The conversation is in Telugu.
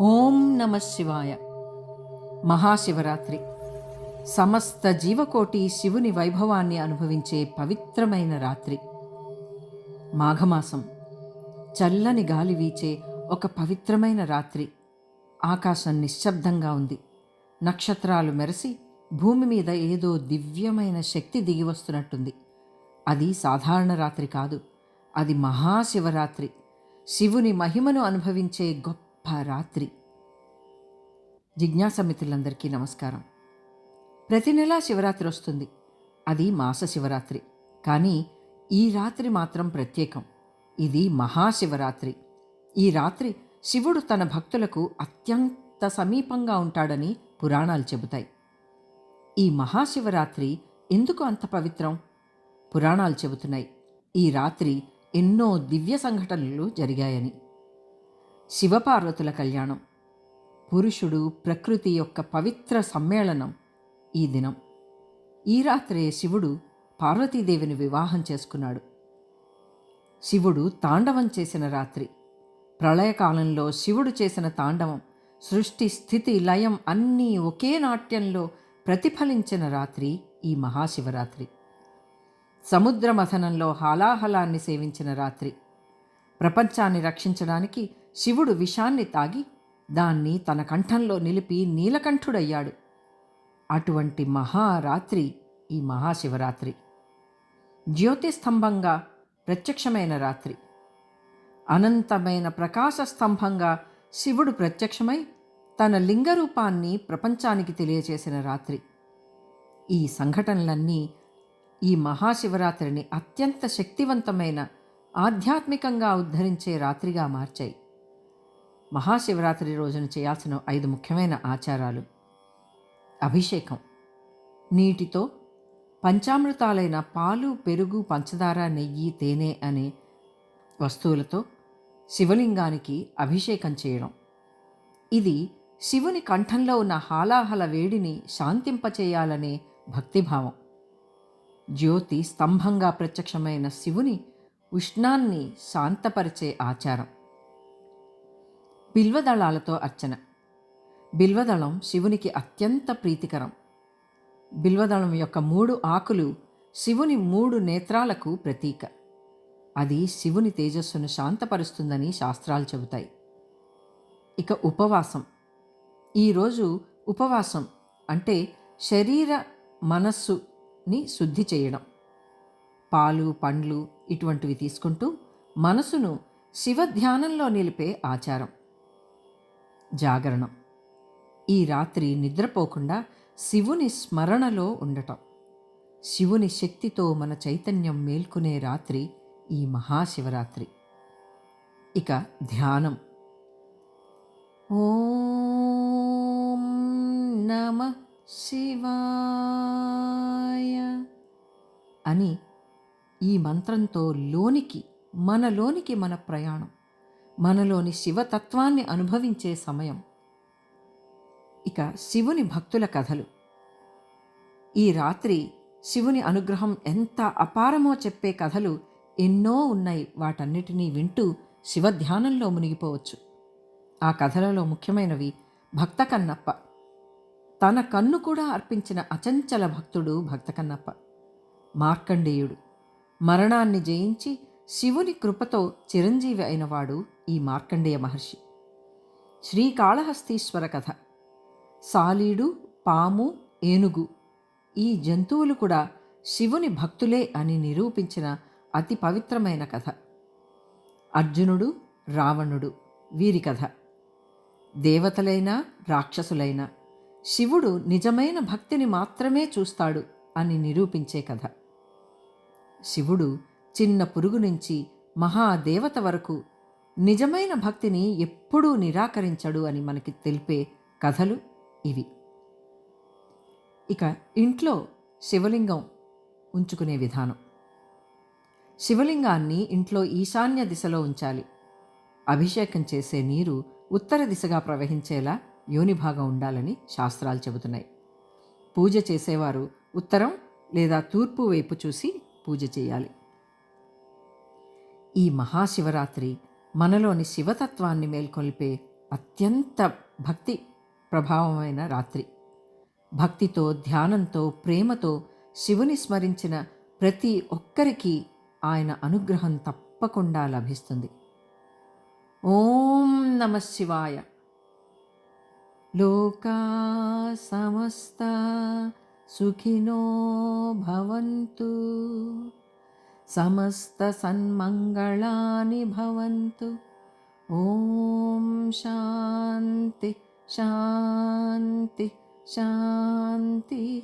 ఓం నమ శివాయ. మహాశివరాత్రి సమస్త జీవకోటి శివుని వైభవాన్ని అనుభవించే పవిత్రమైన రాత్రి. మాఘమాసం చల్లని గాలి వీచే ఒక పవిత్రమైన రాత్రి. ఆకాశం నిశ్శబ్దంగా ఉంది. నక్షత్రాలు మెరిసి భూమి మీద ఏదో దివ్యమైన శక్తి దిగి వస్తున్నట్టుంది. అది సాధారణ రాత్రి కాదు, అది మహాశివరాత్రి. శివుని మహిమను అనుభవించే గొప్ప రాత్రి. జిజ్ఞాస మిత్రులందరికీ నమస్కారం. ప్రతి నెలా శివరాత్రి వస్తుంది. అది మాస శివరాత్రి. కానీ ఈ రాత్రి మాత్రం ప్రత్యేకం. ఇది మహాశివరాత్రి. ఈ రాత్రి శివుడు తన భక్తులకు అత్యంత సమీపంగా ఉంటాడని పురాణాలు చెబుతాయి. ఈ మహాశివరాత్రి ఎందుకు అంత పవిత్రం? పురాణాలు చెబుతున్నాయి, ఈ రాత్రి ఎన్నో దివ్య సంఘటనలు జరిగాయని. శివపార్వతుల కళ్యాణం, పురుషుడు ప్రకృతి యొక్క పవిత్ర సమ్మేళనం ఈ దినం. ఈ రాత్రే శివుడు పార్వతీదేవిని వివాహం చేసుకున్నాడు. శివుడు తాండవం చేసిన రాత్రి. ప్రళయకాలంలో శివుడు చేసిన తాండవం, సృష్టి స్థితి లయం అన్నీ ఒకే నాట్యంలో ప్రతిఫలించిన రాత్రి ఈ మహాశివరాత్రి. సముద్ర మథనంలో హాలాహలాన్ని సేవించిన రాత్రి. ప్రపంచాన్ని రక్షించడానికి శివుడు విషాన్ని తాగి దాన్ని తన కంఠంలో నిలిపి నీలకంఠుడయ్యాడు. అటువంటి మహారాత్రి ఈ మహాశివరాత్రి. జ్యోతిస్తంభంగా ప్రత్యక్షమైన రాత్రి. అనంతమైన ప్రకాశ స్తంభంగా శివుడు ప్రత్యక్షమై తన లింగరూపాన్ని ప్రపంచానికి తెలియచేసిన రాత్రి. ఈ సంఘటనలన్నీ ఈ మహాశివరాత్రిని అత్యంత శక్తివంతమైన, ఆధ్యాత్మికంగా ఉద్ధరించే రాత్రిగా మార్చాయి. మహాశివరాత్రి రోజున చేయాల్సిన 5 ముఖ్యమైన ఆచారాలు. అభిషేకం. నీటితో పంచామృతాలైన పాలు, పెరుగు, పంచదార, నెయ్యి, తేనె అనే వస్తువులతో శివలింగానికి అభిషేకం చేయడం. ఇది శివుని కంఠంలో ఉన్న హాలాహల వేడిని శాంతింపచేయాలనే భక్తిభావం. జ్యోతి స్తంభంగా ప్రత్యక్షమైన శివుని ఉష్ణాన్ని శాంతపరిచే ఆచారం. బిల్వదళాలతో అర్చన. బిల్వదళం శివునికి అత్యంత ప్రీతికరం. బిల్వదళం యొక్క 3 ఆకులు శివుని 3 నేత్రాలకు ప్రతీక. అది శివుని తేజస్సును శాంతపరుస్తుందని శాస్త్రాలు చెబుతాయి. ఇక ఉపవాసం. ఈరోజు ఉపవాసం అంటే శరీర మనస్సుని శుద్ధి చేయడం. పాలు, పండ్లు ఇటువంటివి తీసుకుంటూ మనసును శివధ్యానంలో నిలిపే ఆచారం. జాగరణం. ఈ రాత్రి నిద్రపోకుండా శివుని స్మరణలో ఉండటం. శివుని శక్తితో మన చైతన్యం మేల్కొనే రాత్రి ఈ మహాశివరాత్రి. ఇక ధ్యానం. ఓం నమః శివాయ అని ఈ మంత్రంతో మనలోనికి మన ప్రయాణం, మనలోని శివతత్వాన్ని అనుభవించే సమయం. ఇక శివుని భక్తుల కథలు. ఈ రాత్రి శివుని అనుగ్రహం ఎంత అపారమో చెప్పే కథలు ఎన్నో ఉన్నాయి. వాటన్నిటినీ వింటూ శివధ్యానంలో మునిగిపోవచ్చు. ఆ కథలలో ముఖ్యమైనవి భక్త కన్నప్ప. తన కన్ను కూడా అర్పించిన అచంచల భక్తుడు భక్త కన్నప్ప. మార్కండేయుడు. మరణాన్ని జయించి శివుని కృపతో చిరంజీవి అయినవాడు ఈ మార్కండేయ మహర్షి. శ్రీకాళహస్తీశ్వర కథ. సాలీడు, పాము, ఏనుగు ఈ జంతువులు కూడా శివుని భక్తులే అని నిరూపించిన అతి పవిత్రమైన కథ. అర్జునుడు, రావణుడు వీరి కథ. దేవతలైనా రాక్షసులైనా శివుడు నిజమైన భక్తిని మాత్రమే చూస్తాడు అని నిరూపించే కథ. శివుడు చిన్న పురుగు నుంచి మహాదేవత వరకు నిజమైన భక్తిని ఎప్పుడూ నిరాకరించడు అని మనకి తెలిపే కథలు ఇవి. ఇక ఇంట్లో శివలింగం ఉంచుకునే విధానం. శివలింగాన్ని ఇంట్లో ఈశాన్య దిశలో ఉంచాలి. అభిషేకం చేసే నీరు ఉత్తర దిశగా ప్రవహించేలా యోనిభాగం ఉండాలని శాస్త్రాలు చెబుతున్నాయి. పూజ చేసేవారు ఉత్తరం లేదా తూర్పు వైపు చూసి పూజ చేయాలి. ఈ మహాశివరాత్రి మనలోని శివతత్వాన్ని మేల్కొల్పే అత్యంత భక్తి ప్రభావమైన రాత్రి. భక్తితో, ధ్యానంతో, ప్రేమతో శివుని స్మరించిన ప్రతి ఒక్కరికి ఆయన అనుగ్రహం తప్పకుండా లభిస్తుంది. ఓం నమ శివాయ. లోకా సమస్త సుఖినో భవంతు, సమస్త సన్మంగళాని భవంతు. ఓం శాంతి శాంతి శాంతి.